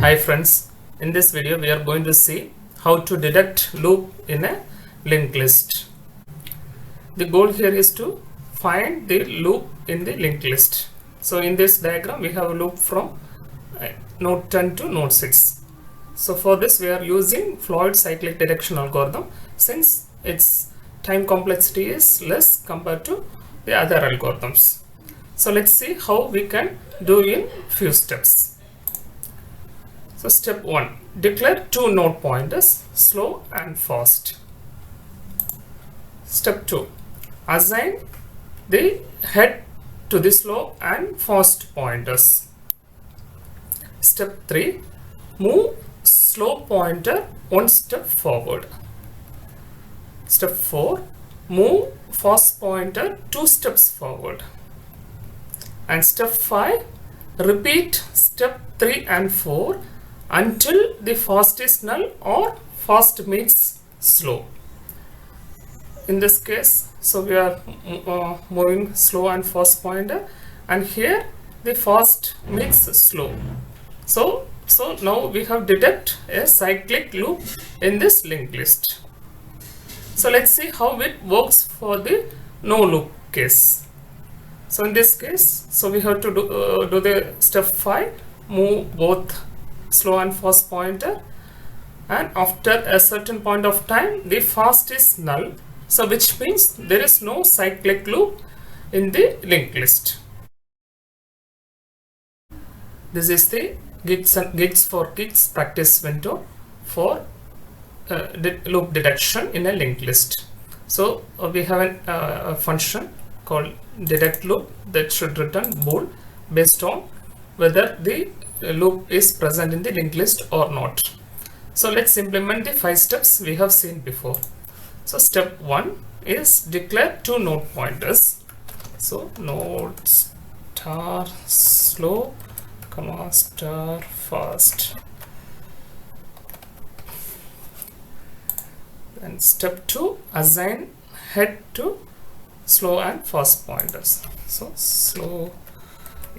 Hi friends, in this video we are going to see how to detect loop in a linked list. The goal here is to find the loop in the linked list. So in this diagram we have a loop from node 10 to node 6. So for this we are using Floyd cyclic detection algorithm since its time complexity is less compared to the other algorithms. So let's see how we can do in few steps. So step 1, declare two node pointers, slow and fast. Step 2, assign the head to the slow and fast pointers. Step 3, move slow pointer one step forward. Step 4, move fast pointer 2 steps forward. And step 5, repeat step 3 and 4 until the fast is null or fast meets slow. In this case, so we are moving slow and fast pointer, and here the fast meets slow. So now we have detected a cyclic loop in this linked list. So let's see how it works for the no loop case. So in this case, so we have to do the step 5, move both slow and fast pointer, and after a certain point of time the fast is null, so which means there is no cyclic loop in the linked list. This is the gigs for gigs practice window for loop detection in a linked list. So we have a function called detect loop that should return bool based on whether the loop is present in the linked list or not. So let's implement the 5 steps we have seen before. So step 1 is declare two node pointers. So node star slow comma star fast. And step 2, assign head to slow and fast pointers. So slow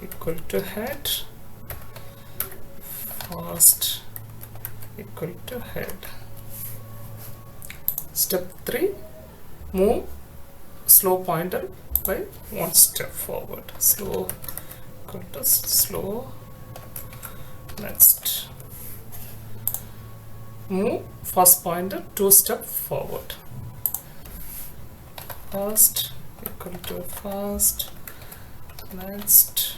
equal to head, fast equal to head. Step 3, move slow pointer by one step forward. Slow equal to slow. Next, move fast pointer 2 step forward. Fast equal to fast. Next.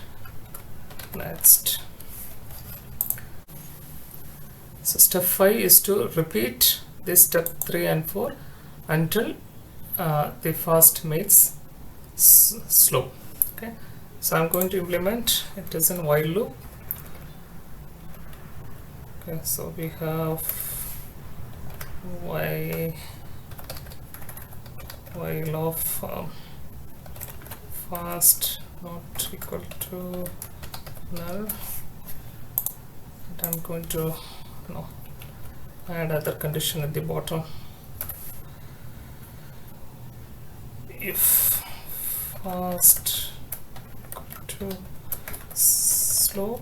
So step 5 is to repeat this step 3 and 4 until the fast meets slow. Okay, so I'm going to implement it is in while loop. Okay, so we have while of fast not equal to null, and I'm going to add other condition at the bottom. If fast equal to slow,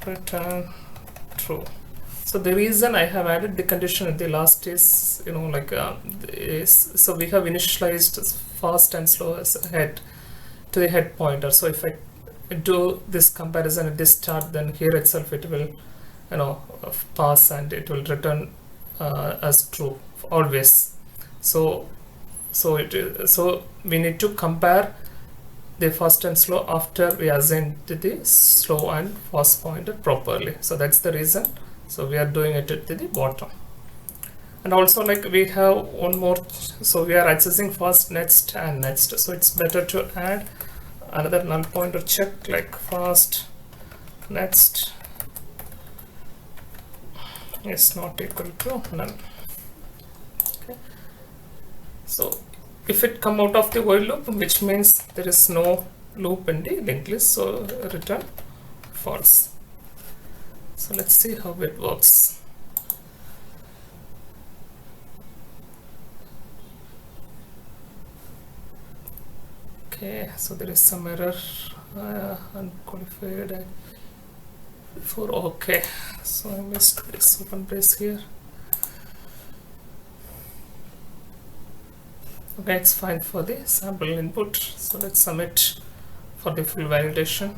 return true. So the reason I have added the condition at the last is so we have initialized fast and slow as head to the head pointer. So if I do this comparison at this start, then here itself it will pass and it will return as true always. So we need to compare the fast and slow after we assign to the slow and fast pointer properly. So that's the reason. So we are doing it at the bottom. And also we have one more, so we are accessing fast next and next, so it's better to add another null pointer check like fast next is not equal to null. Okay, so if it come out of the while loop, which means there is no loop in the linked list, so return false. So let's see how it works. Okay, so there is some error, unqualified for okay. So I missed this open brace here. Okay, it's fine for the sample input. So let's submit for the full validation.